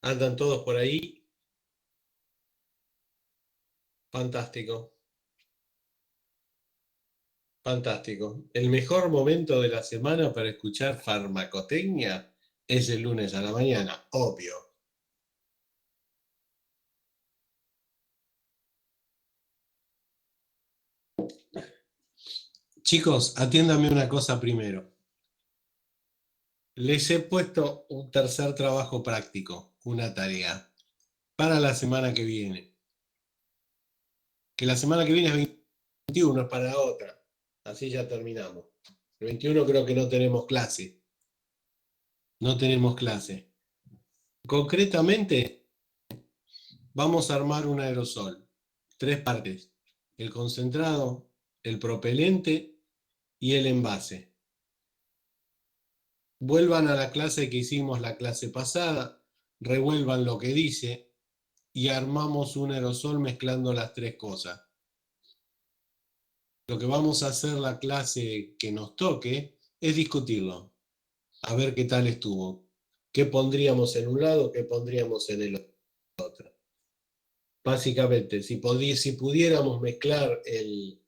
¿Andan todos por ahí? Fantástico, fantástico. El mejor momento de la semana para escuchar farmacotecnia es el lunes a la mañana, obvio. Chicos, atiéndame una cosa primero. Les he puesto un tercer trabajo práctico, una tarea, para la semana que viene. Que la semana que viene es 21, es para otra. Así ya terminamos. El 21 creo que no tenemos clase. No tenemos clase. Concretamente, vamos a armar un aerosol. Tres partes. El concentrado, el propelente y el envase. Vuelvan a la clase que hicimos la clase pasada, revuelvan lo que dice y armamos un aerosol mezclando las tres cosas. Lo que vamos a hacer la clase que nos toque es discutirlo, a ver qué tal estuvo, qué pondríamos en un lado, qué pondríamos en el otro. Básicamente, si pudiéramos mezclar el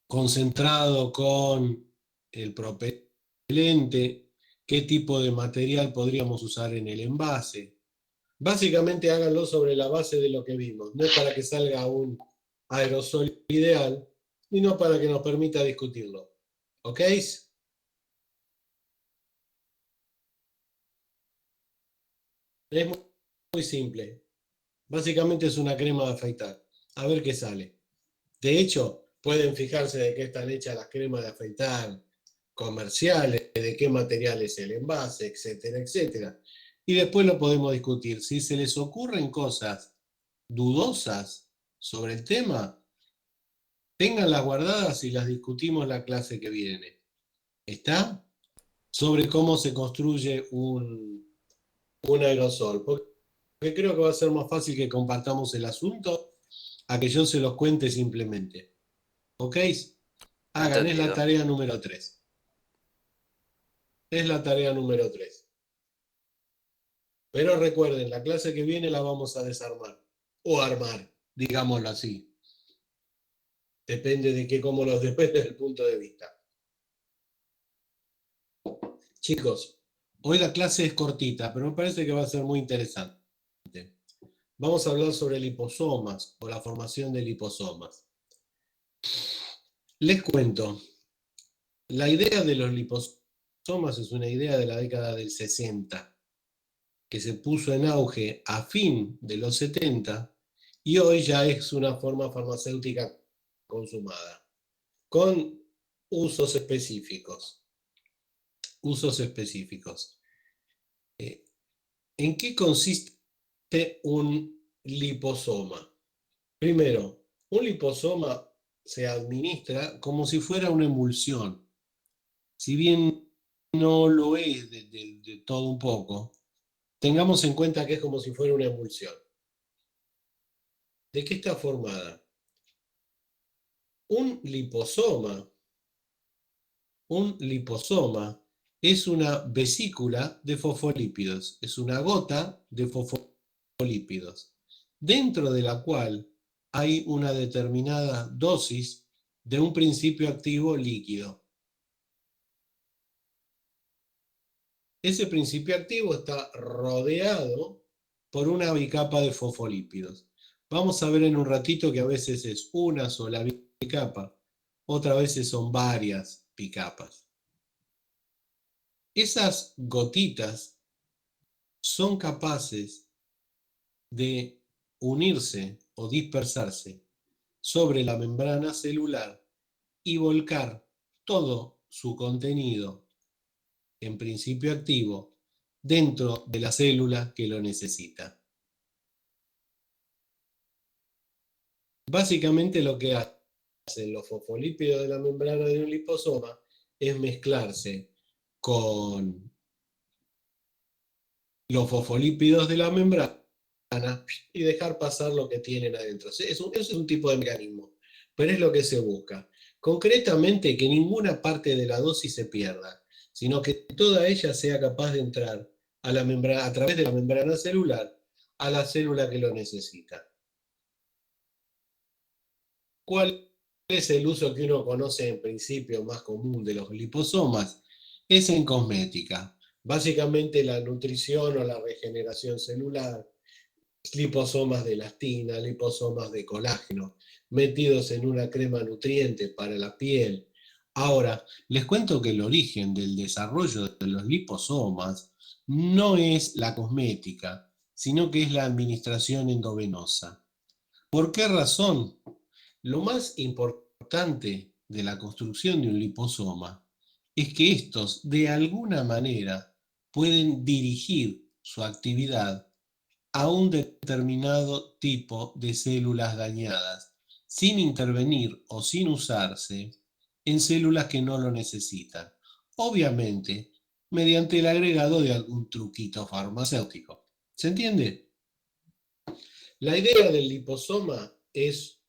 concentrado con el propelente, qué tipo de material podríamos usar en el envase. Básicamente háganlo sobre la base de lo que vimos. No es para que salga un aerosol ideal, sino para que nos permita discutirlo. ¿Ok? Es muy simple. Básicamente es una crema de afeitar. A ver qué sale. De hecho, pueden fijarse de qué están hechas las cremas de afeitar comerciales, de qué material es el envase, etcétera, etcétera. Y después lo podemos discutir. Si se les ocurren cosas dudosas sobre el tema, ténganlas guardadas y las discutimos la clase que viene. ¿Está? Sobre cómo se construye un aerosol. Porque creo que va a ser más fácil que compartamos el asunto a que yo se los cuente simplemente. ¿Ok? Hagan, es la Entendido. tarea número 3. Es la tarea número 3. Pero recuerden, la clase que viene la vamos a desarmar. O armar, digámoslo así. Depende de qué, cómo los depende del punto de vista. Chicos, hoy la clase es cortita, pero me parece que va a ser muy interesante. Vamos a hablar sobre liposomas o la formación de liposomas. Les cuento, la idea de los liposomas es una idea de la década del 60, que se puso en auge a fin de los 70 y hoy ya es una forma farmacéutica consumada, con usos específicos. Usos específicos. ¿En qué consiste un liposoma? Primero, un liposoma se administra como si fuera una emulsión. Si bien no lo es de todo un poco, tengamos en cuenta que es como si fuera una emulsión. ¿De qué está formada? Un liposoma, un liposoma es una vesícula de fosfolípidos, es una gota de fosfolípidos, dentro de la cual hay una determinada dosis de un principio activo líquido. Ese principio activo está rodeado por una bicapa de fosfolípidos. Vamos a ver en un ratito que a veces es una sola bicapa, otras veces son varias bicapas. Esas gotitas son capaces de unirse o dispersarse sobre la membrana celular y volcar todo su contenido en principio activo dentro de la célula que lo necesita. Básicamente lo que hacen los fosfolípidos de la membrana de un liposoma es mezclarse con los fosfolípidos de la membrana y dejar pasar lo que tienen adentro. Eso es un tipo de mecanismo, pero es lo que se busca. Concretamente, que ninguna parte de la dosis se pierda, sino que toda ella sea capaz de entrar a través de la membrana celular a la célula que lo necesita. ¿Cuál es el uso que uno conoce en principio más común de los liposomas? Es en cosmética. Básicamente la nutrición o la regeneración celular, liposomas de elastina, liposomas de colágeno, metidos en una crema nutriente para la piel. Ahora, les cuento que el origen del desarrollo de los liposomas no es la cosmética, sino que es la administración endovenosa. ¿Por qué razón? Lo más importante de la construcción de un liposoma es que estos de alguna manera pueden dirigir su actividad a un determinado tipo de células dañadas, sin intervenir o sin usarse en células que no lo necesitan. Obviamente, mediante el agregado de algún truquito farmacéutico. ¿Se entiende? La idea del liposoma es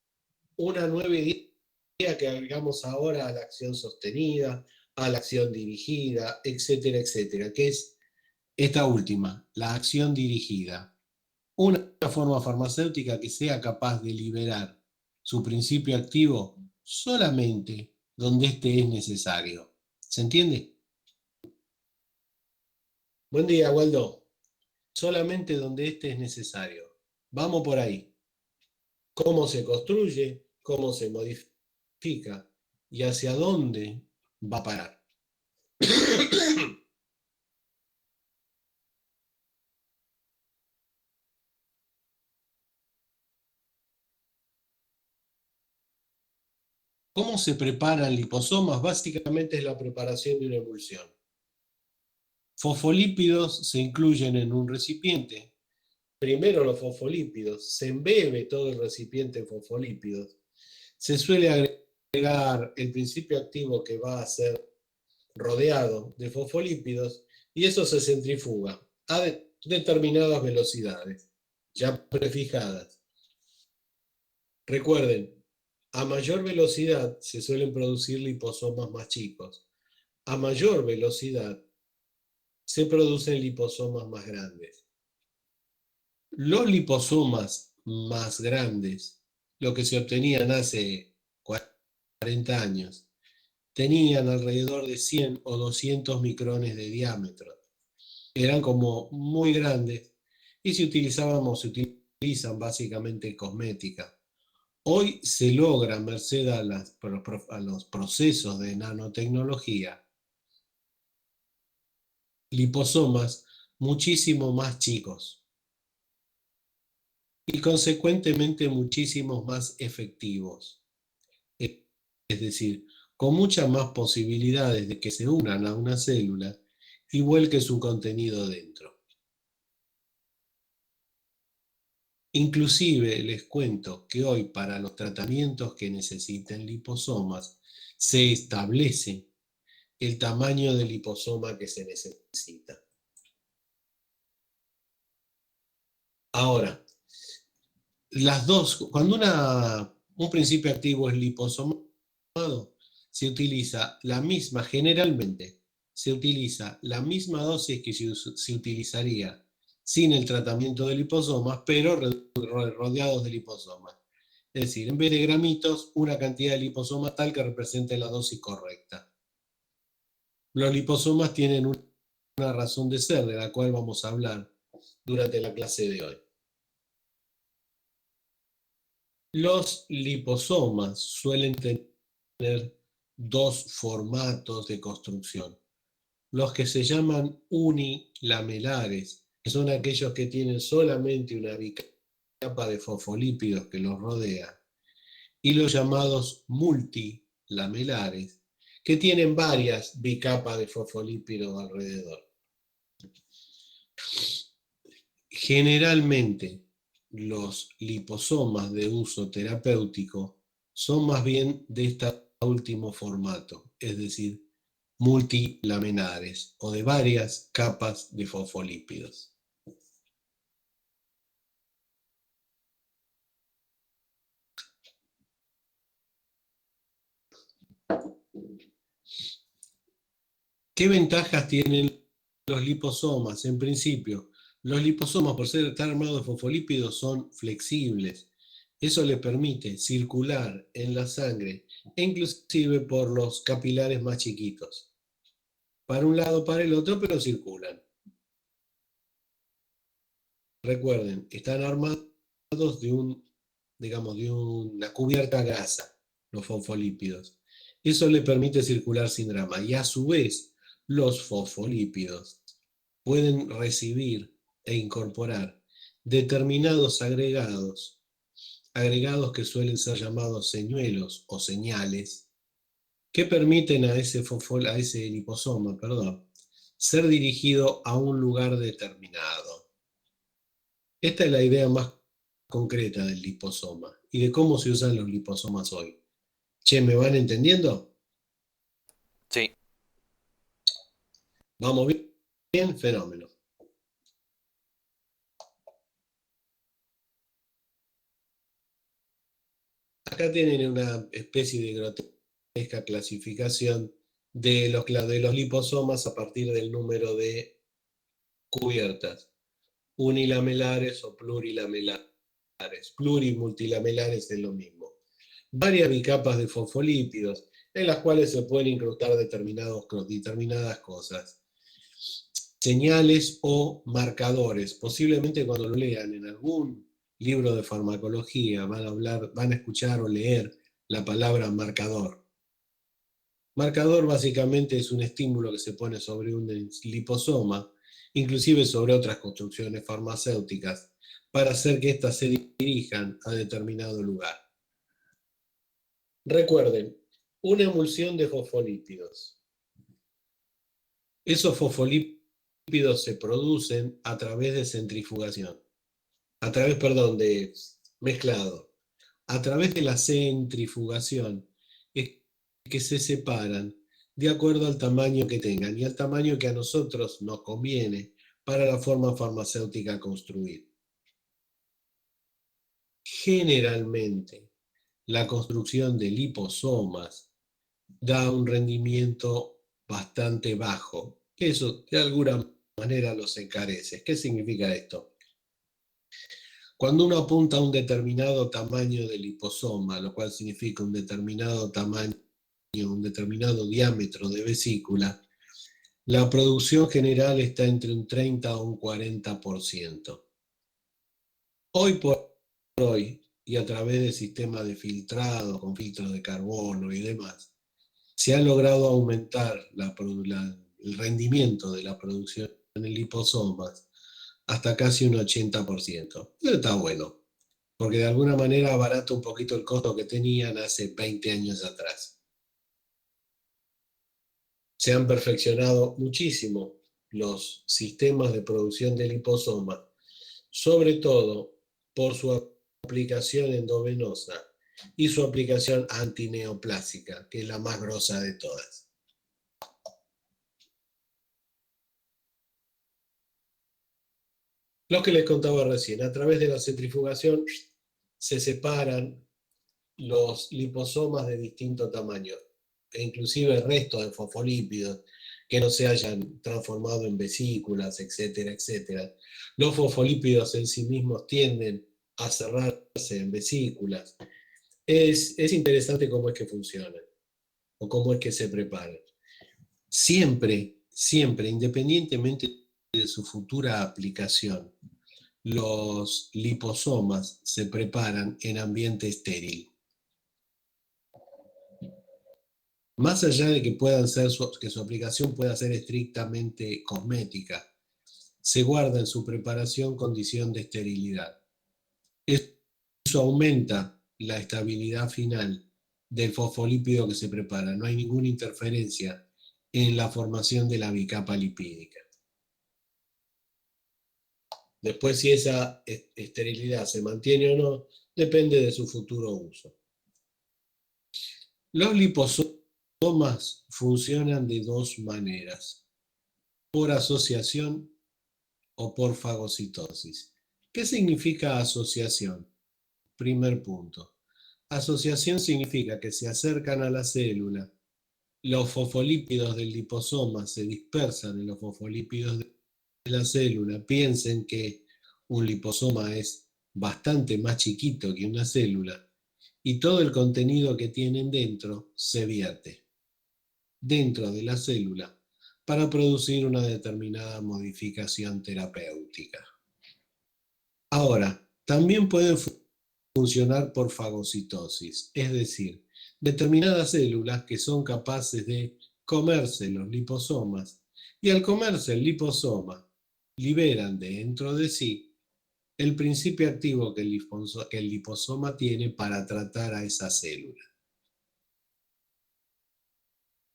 una nueva idea que agregamos ahora a la acción sostenida, a la acción dirigida, etcétera, etcétera, que es esta última, la acción dirigida. Una forma farmacéutica que sea capaz de liberar su principio activo solamente donde éste es necesario. ¿Se entiende? Buen día, Waldo. Solamente donde éste es necesario. Vamos por ahí. ¿Cómo se construye? ¿Cómo se modifica? ¿Y hacia dónde va a parar? ¿Cómo se preparan liposomas? Básicamente es la preparación de una emulsión. Fosfolípidos se incluyen en un recipiente. Primero los fosfolípidos, se embebe todo el recipiente en fosfolípidos. Se suele agregar el principio activo que va a ser rodeado de fosfolípidos y eso se centrifuga a determinadas velocidades, ya prefijadas. Recuerden, a mayor velocidad se suelen producir liposomas más chicos. A mayor velocidad se producen liposomas más grandes. Los liposomas más grandes, lo que se obtenían hace 40 años, tenían alrededor de 100 o 200 micrones de diámetro. Eran como muy grandes y se utilizan básicamente en cosmética. Hoy se logra, merced a los procesos de nanotecnología, liposomas muchísimo más chicos y consecuentemente muchísimos más efectivos. Es decir, con muchas más posibilidades de que se unan a una célula y vuelque su contenido dentro. Inclusive les cuento que hoy para los tratamientos que necesiten liposomas se establece el tamaño del liposoma que se necesita. Ahora, cuando un principio activo es liposomado, se utiliza la misma, generalmente, se utiliza la misma dosis que se utilizaría sin el tratamiento de liposomas, pero rodeados de liposomas. Es decir, en vez de gramitos, una cantidad de liposomas tal que represente la dosis correcta. Los liposomas tienen una razón de ser, de la cual vamos a hablar durante la clase de hoy. Los liposomas suelen tener dos formatos de construcción. Los que se llaman unilamelares, que son aquellos que tienen solamente una bicapa de fosfolípidos que los rodea, y los llamados multilamelares, que tienen varias bicapas de fosfolípidos alrededor. Generalmente, los liposomas de uso terapéutico son más bien de este último formato, es decir, multilaminares o de varias capas de fosfolípidos. ¿Qué ventajas tienen los liposomas, en principio, los liposomas, por estar armados de fosfolípidos, son flexibles. Eso le permite circular en la sangre, e inclusive por los capilares más chiquitos. Para un lado, para el otro, pero circulan. Recuerden, están armados digamos, de una cubierta grasa, los fosfolípidos. Eso le permite circular sin drama. Y a su vez, los fosfolípidos pueden recibir e incorporar determinados agregados que suelen ser llamados señuelos o señales, que permiten a ese liposoma, ser dirigido a un lugar determinado. Esta es la idea más concreta del liposoma y de cómo se usan los liposomas hoy. Che, ¿me van entendiendo? Sí. ¿Vamos bien? Bien, fenómeno. Acá tienen una especie de grotesca clasificación de los liposomas a partir del número de cubiertas, unilamelares o plurilamelares. Plurimultilamelares es lo mismo. Varias bicapas de fosfolípidos en las cuales se pueden incrustar determinadas cosas. Señales o marcadores. Posiblemente cuando lo lean en algún libro de farmacología van a escuchar o leer la palabra marcador. Marcador básicamente es un estímulo que se pone sobre un liposoma, inclusive sobre otras construcciones farmacéuticas, para hacer que éstas se dirijan a determinado lugar. Recuerden, una emulsión de fosfolípidos. Esos fosfolípidos se producen a través de centrifugación, de mezclado. A través de la centrifugación es que se separan de acuerdo al tamaño que tengan y al tamaño que a nosotros nos conviene para la forma farmacéutica a construir. Generalmente, la construcción de liposomas da un rendimiento bastante bajo. Eso de alguna manera los encarece. ¿Qué significa esto? Cuando uno apunta a un determinado tamaño de liposoma, lo cual significa un determinado tamaño, un determinado diámetro de vesícula, la producción general está entre un 30 o un 40%. Hoy por hoy, y a través de sistemas de filtrado, con filtros de carbono y demás, se ha logrado aumentar el rendimiento de la producción en liposomas hasta casi un 80%. Eso está bueno, porque de alguna manera abarata un poquito el costo que tenían hace 20 años atrás. Se han perfeccionado muchísimo los sistemas de producción de liposoma, sobre todo por su aplicación endovenosa y su aplicación antineoplásica, que es la más grosa de todas. Lo que les contaba recién, a través de la centrifugación se separan los liposomas de distinto tamaño, e inclusive el resto de fosfolípidos que no se hayan transformado en vesículas, etcétera, etcétera. Los fosfolípidos en sí mismos tienden a cerrarse en vesículas. Es interesante cómo es que funcionan o cómo es que se preparan. Siempre, siempre, independientemente de su futura aplicación, los liposomas se preparan en ambiente estéril. Más allá de que que su aplicación pueda ser estrictamente cosmética, se guarda en su preparación condición de esterilidad. Eso aumenta la estabilidad final del fosfolípido que se prepara. No hay ninguna interferencia en la formación de la bicapa lipídica. Después, si esa esterilidad se mantiene o no, depende de su futuro uso. Los liposomas funcionan de dos maneras: por asociación o por fagocitosis. ¿Qué significa asociación? Primer punto. Asociación significa que se acercan a la célula los fosfolípidos del liposoma se dispersan en los fosfolípidos de la célula. Piensen que un liposoma es bastante más chiquito que una célula y todo el contenido que tienen dentro se vierte dentro de la célula para producir una determinada modificación terapéutica. Ahora, también pueden funcionar por fagocitosis, es decir, determinadas células que son capaces de comerse los liposomas y al comerse el liposoma liberan dentro de sí el principio activo que el liposoma tiene para tratar a esa célula.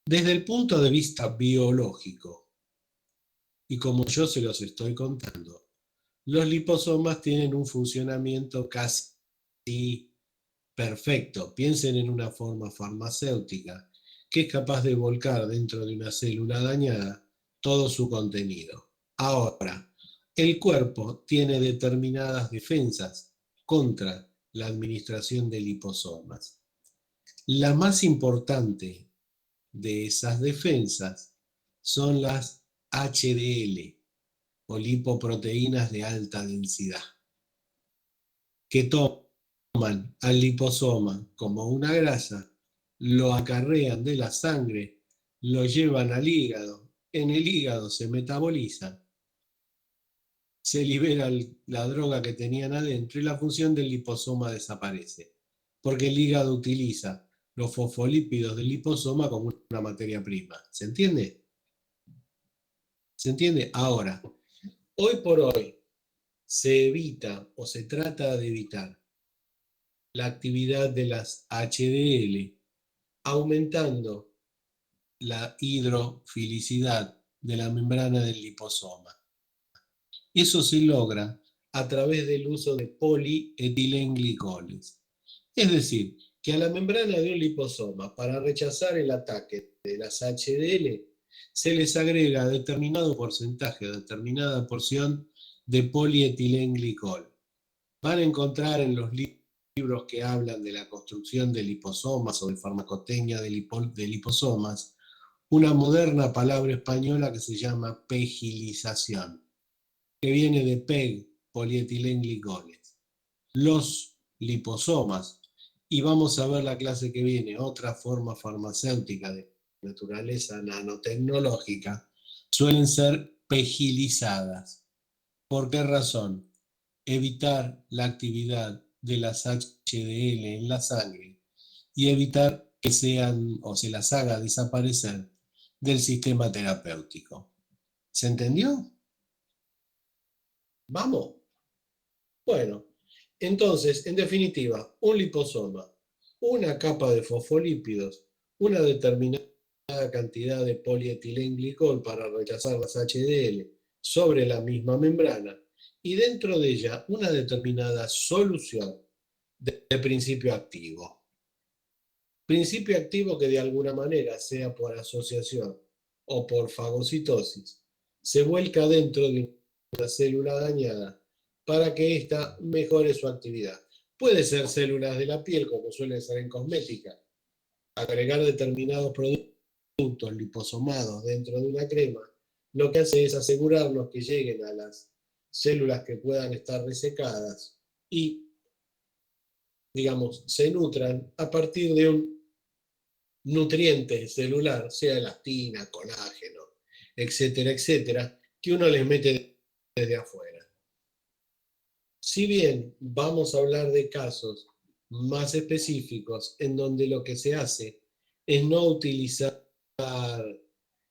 Desde el punto de vista biológico, y como yo se los estoy contando, los liposomas tienen un funcionamiento casi perfecto. Piensen en una forma farmacéutica que es capaz de volcar dentro de una célula dañada todo su contenido. Ahora, el cuerpo tiene determinadas defensas contra la administración de liposomas. La más importante de esas defensas son las HDL o lipoproteínas de alta densidad, que toman al liposoma como una grasa, lo acarrean de la sangre, lo llevan al hígado, en el hígado se metaboliza, se libera la droga que tenían adentro y la función del liposoma desaparece, porque el hígado utiliza los fosfolípidos del liposoma como una materia prima. ¿Se entiende? ¿Se entiende? Ahora, hoy por hoy se evita o se trata de evitar la actividad de las HDL, aumentando la hidrofilicidad de la membrana del liposoma. Eso se logra a través del uso de polietilenglicoles. Es decir, que a la membrana de un liposoma, para rechazar el ataque de las HDL, se les agrega determinado porcentaje, determinada porción de polietilenglicol. Van a encontrar en los libros que hablan de la construcción de liposomas o de farmacotecnia de liposomas una moderna palabra española que se llama pegilización, que viene de PEG, polietilenglicoles. Los liposomas, y vamos a ver la clase que viene, otra forma farmacéutica de naturaleza nanotecnológica, suelen ser pegilizadas. ¿Por qué razón? Evitar la actividad de las HDL en la sangre y evitar que sean o se las haga desaparecer del sistema terapéutico. ¿Se entendió? ¿Vamos? Bueno, entonces, en definitiva, un liposoma, una capa de fosfolípidos, una determinada cantidad de polietilenglicol para rechazar las HDL sobre la misma membrana y dentro de ella una determinada solución de principio activo. Principio activo que de alguna manera, sea por asociación o por fagocitosis, se vuelca dentro de una célula dañada para que ésta mejore su actividad. Puede ser células de la piel, como suele ser en cosmética. Agregar determinados productos liposomados dentro de una crema, lo que hace es asegurarnos que lleguen a las células que puedan estar resecadas y, digamos, se nutran a partir de un nutriente celular, sea elastina, colágeno, etcétera, etcétera, que uno les mete desde afuera. Si bien vamos a hablar de casos más específicos en donde lo que se hace es no utilizar,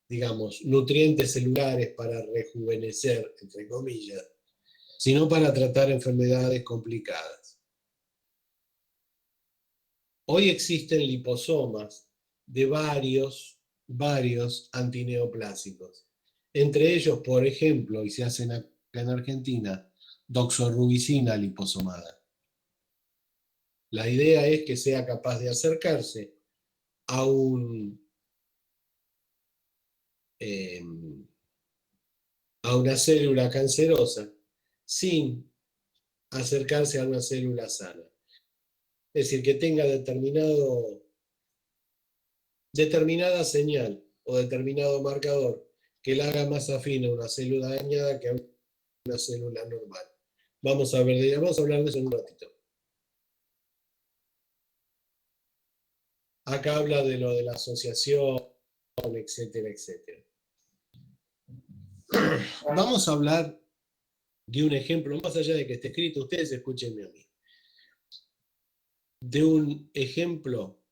digamos, nutrientes celulares para rejuvenecer, entre comillas, sino para tratar enfermedades complicadas. Hoy existen liposomas de varios antineoplásicos. Entre ellos, por ejemplo, y se hacen acá en Argentina, doxorubicina liposomada. La idea es que sea capaz de acercarse a a una célula cancerosa sin acercarse a una célula sana. Es decir, que tenga determinado determinada señal o determinado marcador que la haga más afín a una célula dañada que a una célula normal. Vamos a hablar de eso en un ratito. Acá habla de lo de la asociación, etcétera, etcétera. Vamos a hablar de un ejemplo, más allá de que esté escrito, ustedes escúchenme a mí, de un ejemplo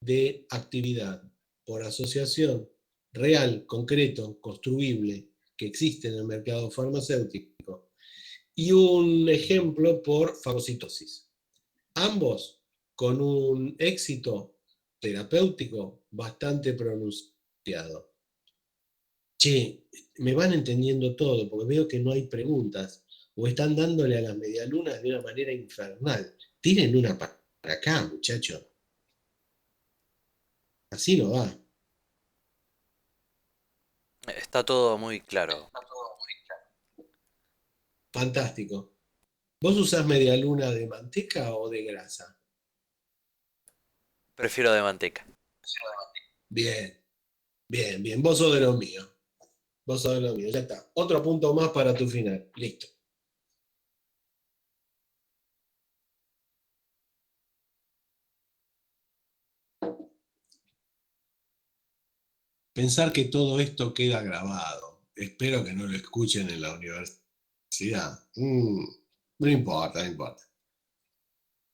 de actividad por asociación real, concreto, construible, que existe en el mercado farmacéutico, y un ejemplo por fagocitosis. Ambos con un éxito terapéutico bastante pronunciado. Che, me van entendiendo todo, porque veo que no hay preguntas, o están dándole a las medialunas de una manera infernal. Tiren una para acá, muchachos. Así no va. Está todo muy claro. Fantástico. ¿Vos usás medialuna de manteca o de grasa? Prefiero de manteca. Bien, bien, bien. Vos sos de los míos. Vos sos de los míos. Ya está. Otro punto más para tu final. Listo. Pensar que todo esto queda grabado. Espero que no lo escuchen en la universidad. No importa, no importa.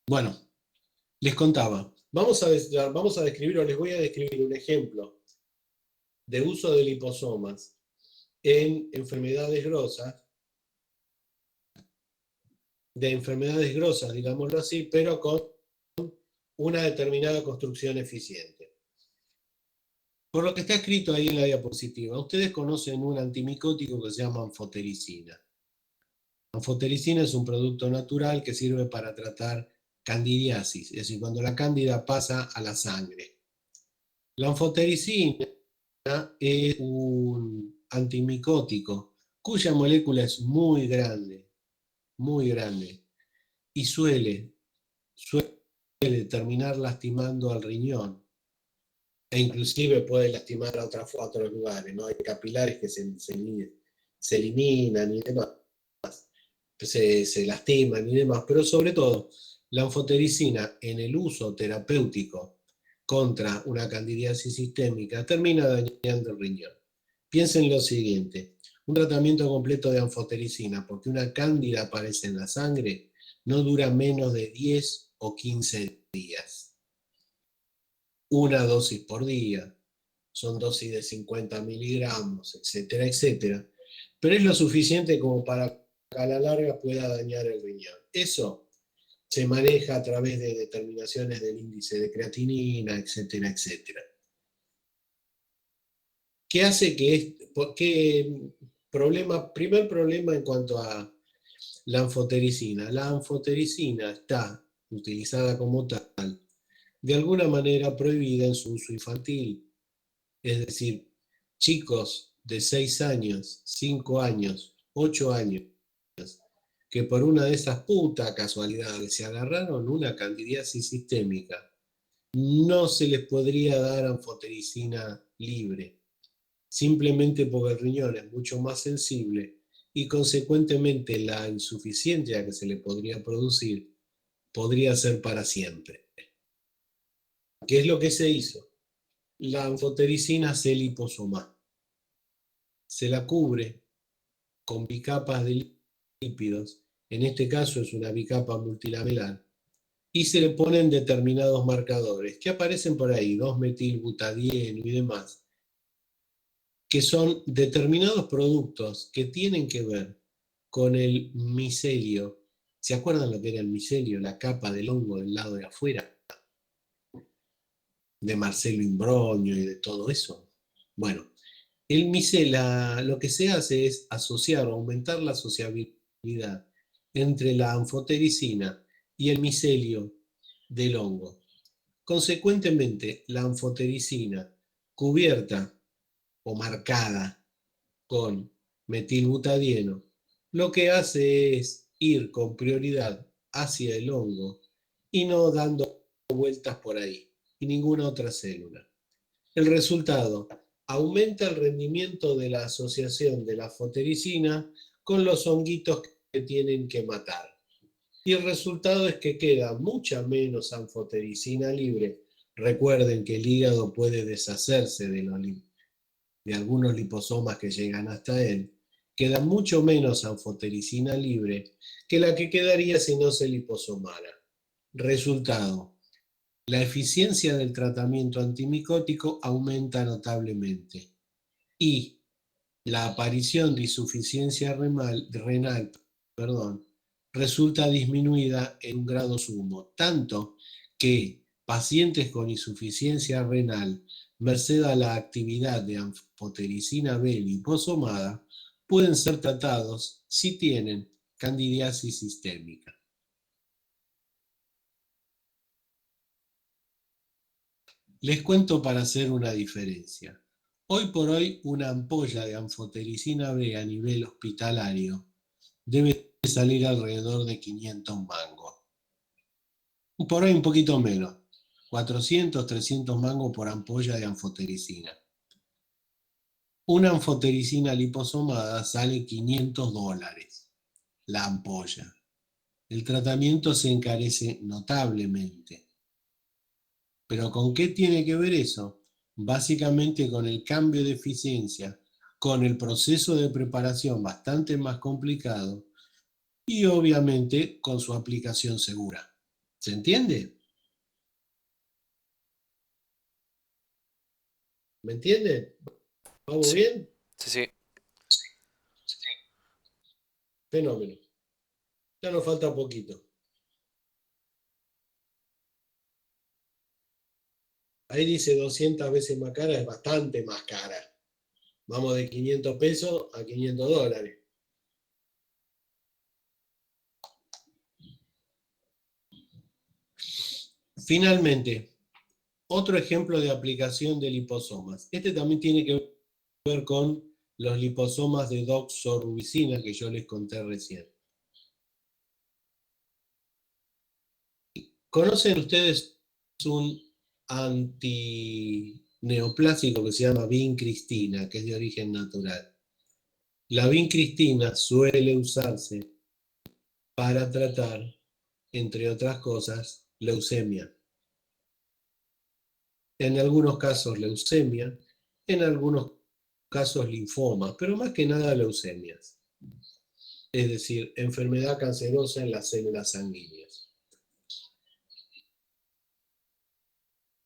Bueno, les contaba. Vamos a describir, o les voy a describir un ejemplo de uso de liposomas en enfermedades grosas, digámoslo así, pero con una determinada construcción eficiente. Por lo que está escrito ahí en la diapositiva, ustedes conocen un antimicótico que se llama anfotericina. Anfotericina es un producto natural que sirve para tratar candidiasis, es decir, cuando la cándida pasa a la sangre. La anfotericina es un antimicótico cuya molécula es muy grande, y suele terminar lastimando al riñón, e inclusive puede lastimar a otros lugares, ¿no? Hay capilares que se eliminan y demás, se lastiman y demás, pero sobre todo la anfotericina en el uso terapéutico contra una candidiasis sistémica termina dañando el riñón. Piensen lo siguiente, un tratamiento completo de anfotericina, porque una cándida aparece en la sangre, no dura menos de 10 o 15 días. Una dosis por día, son dosis de 50 miligramos, etcétera, etcétera. Pero es lo suficiente como para que a la larga pueda dañar el riñón. Eso se maneja a través de determinaciones del índice de creatinina, etcétera, etcétera. ¿Qué hace primer problema en cuanto a la anfotericina? La anfotericina está utilizada como tal, de alguna manera prohibida en su uso infantil. Es decir, chicos de 6 años, 5 años, 8 años, que por una de esas putas casualidades se agarraron una candidiasis sistémica, no se les podría dar anfotericina libre, simplemente porque el riñón es mucho más sensible y consecuentemente la insuficiencia que se le podría producir podría ser para siempre. ¿Qué es lo que se hizo? La anfotericina se liposoma, se la cubre con bicapas de lípidos, en este caso es una bicapa multilamelar, y se le ponen determinados marcadores que aparecen por ahí, 2-metilbutadieno y demás, que son determinados productos que tienen que ver con el micelio. ¿Se acuerdan lo que era el micelio? La capa del hongo del lado de afuera, de Marcelo Imbrogno y de todo eso. Bueno, el micela, lo que se hace es asociar o aumentar la asociabilidad entre la anfotericina y el micelio del hongo. Consecuentemente, la anfotericina cubierta o marcada con metilbutadieno, lo que hace es ir con prioridad hacia el hongo y no dando vueltas por ahí y ninguna otra célula. El resultado, aumenta el rendimiento de la asociación de la anfotericina con los honguitos que tienen que matar. Y el resultado es que queda mucha menos anfotericina libre. Recuerden que el hígado puede deshacerse de algunos liposomas que llegan hasta él. Queda mucho menos anfotericina libre que la que quedaría si no se liposomara. Resultado, la eficiencia del tratamiento antimicótico aumenta notablemente y la aparición de insuficiencia renal resulta disminuida en un grado sumo, tanto que pacientes con insuficiencia renal, merced a la actividad de anfotericina B liposomada, pueden ser tratados si tienen candidiasis sistémica. Les cuento para hacer una diferencia. Hoy por hoy, una ampolla de anfotericina B a nivel hospitalario debe salir alrededor de 500 mangos. Por ahí un poquito menos, 400, 300 mangos por ampolla de anfotericina. Una anfotericina liposomada sale $500 la ampolla. El tratamiento se encarece notablemente. ¿Pero con qué tiene que ver eso? Básicamente con el cambio de eficiencia, con el proceso de preparación bastante más complicado y obviamente con su aplicación segura. ¿Se entiende? ¿Me entienden? ¿Vamos Sí, bien? sí. Fenómeno. Ya nos falta poquito. Ahí dice 200 veces más cara, es bastante más cara. Vamos de 500 pesos a $500. Finalmente, otro ejemplo de aplicación de liposomas. Este también tiene que ver con los liposomas de doxorubicina que yo les conté recién. ¿Conocen ustedes un antineoplásico que se llama vincristina, que es de origen natural? La vincristina suele usarse para tratar, entre otras cosas, leucemia. En algunos casos leucemia, en algunos casos linfomas, pero más que nada leucemias. Es decir, enfermedad cancerosa en las células sanguíneas.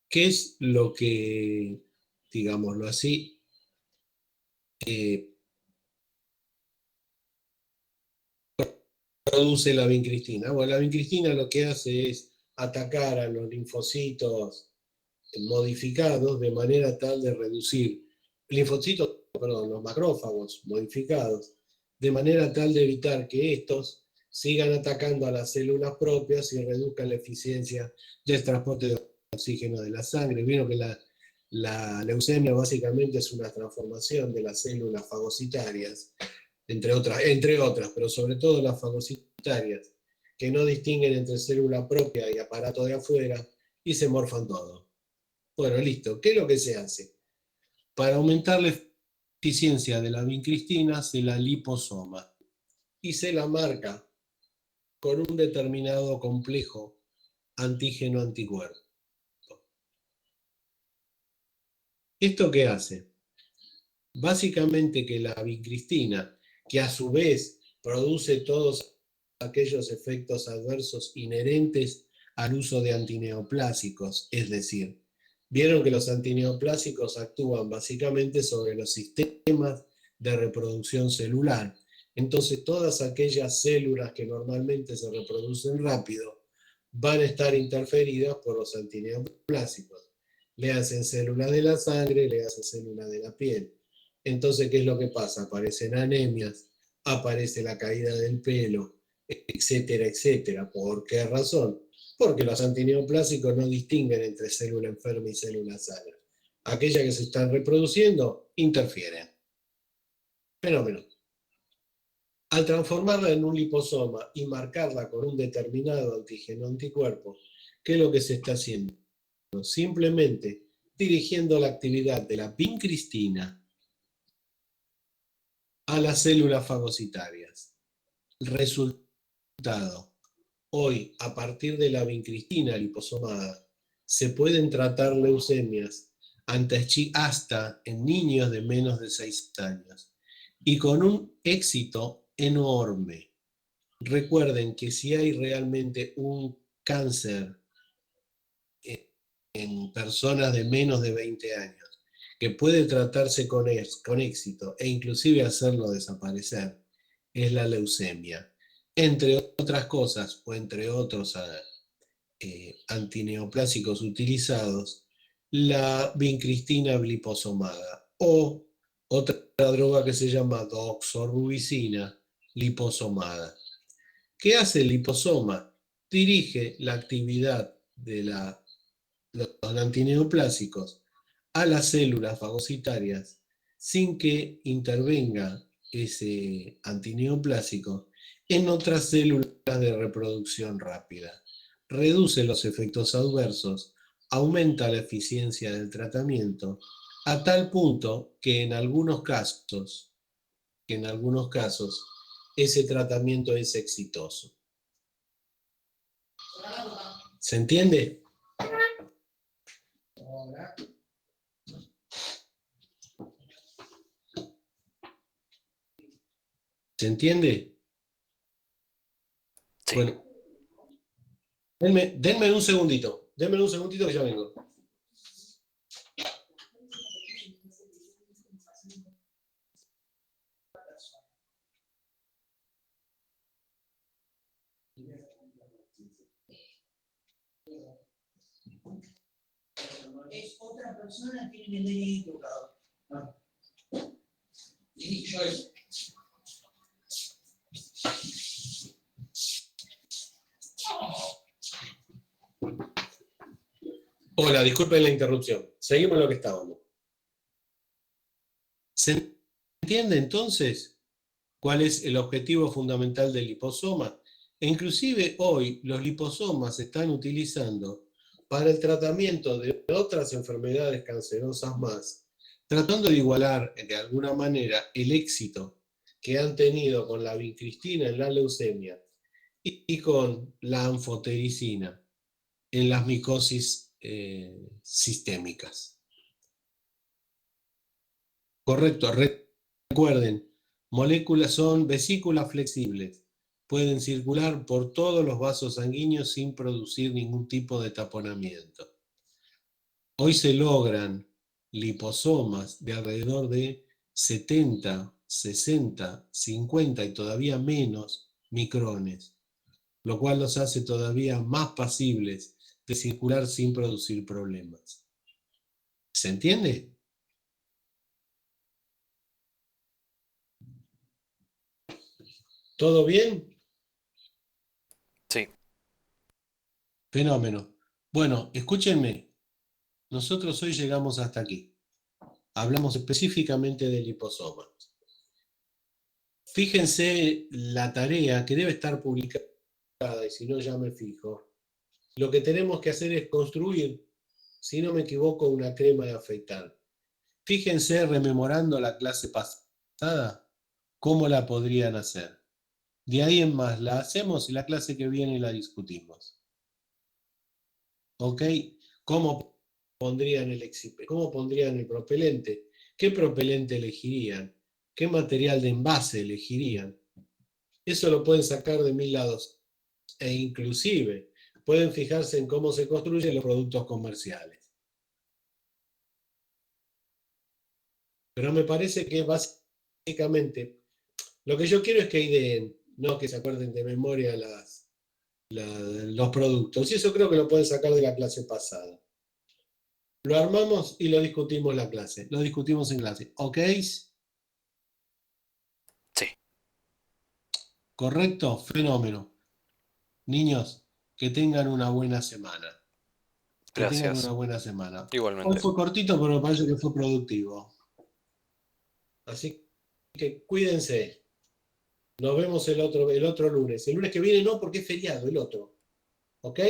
¿Qué es lo que, digámoslo así, produce la vincristina? Bueno, la vincristina lo que hace es atacar a los linfocitos modificados de manera tal de reducir, los macrófagos modificados, de manera tal de evitar que estos sigan atacando a las células propias y reduzcan la eficiencia del transporte de oxígeno de la sangre. Vieron que la leucemia básicamente es una transformación de las células fagocitarias, entre otras, pero sobre todo las fagocitarias, que no distinguen entre célula propia y aparato de afuera y se morfan todo. Bueno, listo. ¿Qué es lo que se hace? Para aumentar la eficiencia de la vincristina se la liposoma y se la marca con un determinado complejo antígeno-anticuerpo. ¿Esto qué hace? Básicamente que la vincristina, que a su vez produce todos aquellos efectos adversos inherentes al uso de antineoplásicos, es decir, vieron que los antineoplásicos actúan básicamente sobre los sistemas de reproducción celular. Entonces, todas aquellas células que normalmente se reproducen rápido van a estar interferidas por los antineoplásicos. Le hacen células de la sangre, le hacen células de la piel. Entonces, ¿qué es lo que pasa? Aparecen anemias, aparece la caída del pelo, etcétera, etcétera. ¿Por qué razón? Porque los antineoplásicos no distinguen entre célula enferma y célula sana. Aquellas que se están reproduciendo interfieren. Fenómeno. Al transformarla en un liposoma y marcarla con un determinado antígeno anticuerpo, ¿qué es lo que se está haciendo? Simplemente dirigiendo la actividad de la vincristina a las células fagocitarias. Resultado: hoy, a partir de la vincristina liposomada, se pueden tratar leucemias hasta en niños de menos de 6 años y con un éxito enorme. Recuerden que si hay realmente un cáncer en personas de menos de 20 años que puede tratarse con éxito e inclusive hacerlo desaparecer, es la leucemia. Entre otras cosas, o entre otros antineoplásicos utilizados, la vincristina liposomada o otra droga que se llama doxorubicina liposomada. ¿Qué hace el liposoma? Dirige la actividad de los antineoplásicos a las células fagocitarias sin que intervenga ese antineoplásico en otras células de reproducción rápida. Reduce los efectos adversos, aumenta la eficiencia del tratamiento, a tal punto que en algunos casos ese tratamiento es exitoso. ¿Se entiende? ¿Se entiende? Sí. Bueno, denme un segundito que ya vengo. Es otra persona, tiene el DNI equivocado. Y yo es. Hola, disculpen la interrupción. Seguimos lo que estábamos. ¿Se entiende entonces cuál es el objetivo fundamental del liposoma? E inclusive hoy los liposomas se están utilizando para el tratamiento de otras enfermedades cancerosas más, tratando de igualar de alguna manera el éxito que han tenido con la vincristina en la leucemia y con la anfotericina en las micosis sistémicas. Correcto, recuerden, moléculas son vesículas flexibles, pueden circular por todos los vasos sanguíneos sin producir ningún tipo de taponamiento. Hoy se logran liposomas de alrededor de 70, 60, 50 y todavía menos micrones, lo cual los hace todavía más pasibles de circular sin producir problemas. ¿Se entiende? ¿Todo bien? Sí. Fenómeno. Bueno, escúchenme, nosotros hoy llegamos hasta aquí. Hablamos específicamente del liposoma. Fíjense la tarea que debe estar publicada, y si no ya me fijo. Lo que tenemos que hacer es construir, si no me equivoco, una crema de afeitar. Fíjense, rememorando la clase pasada, cómo la podrían hacer. De ahí en más la hacemos y la clase que viene la discutimos. ¿Ok? ¿Cómo pondrían cómo pondrían el propelente? ¿Qué propelente elegirían? ¿Qué material de envase elegirían? Eso lo pueden sacar de 1000 lados. E inclusive pueden fijarse en cómo se construyen los productos comerciales. Pero me parece que básicamente lo que yo quiero es que ideen, no que se acuerden de memoria los productos. Y eso creo que lo pueden sacar de la clase pasada. Lo armamos y lo discutimos en la clase. Lo discutimos en clase. ¿Ok? Sí. ¿Correcto? Fenómeno. Niños, que tengan una buena semana. Que tengan una Gracias. buena semana. Hoy Igualmente. fue cortito, pero me parece que fue productivo. Así que cuídense. Nos vemos el otro lunes. El lunes que viene no, porque es feriado, el otro. ¿Ok?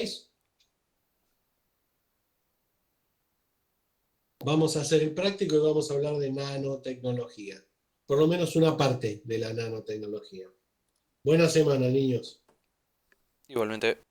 Vamos a hacer el práctico y vamos a hablar de nanotecnología. Por lo menos una parte de la nanotecnología. Buena semana, niños. Igualmente.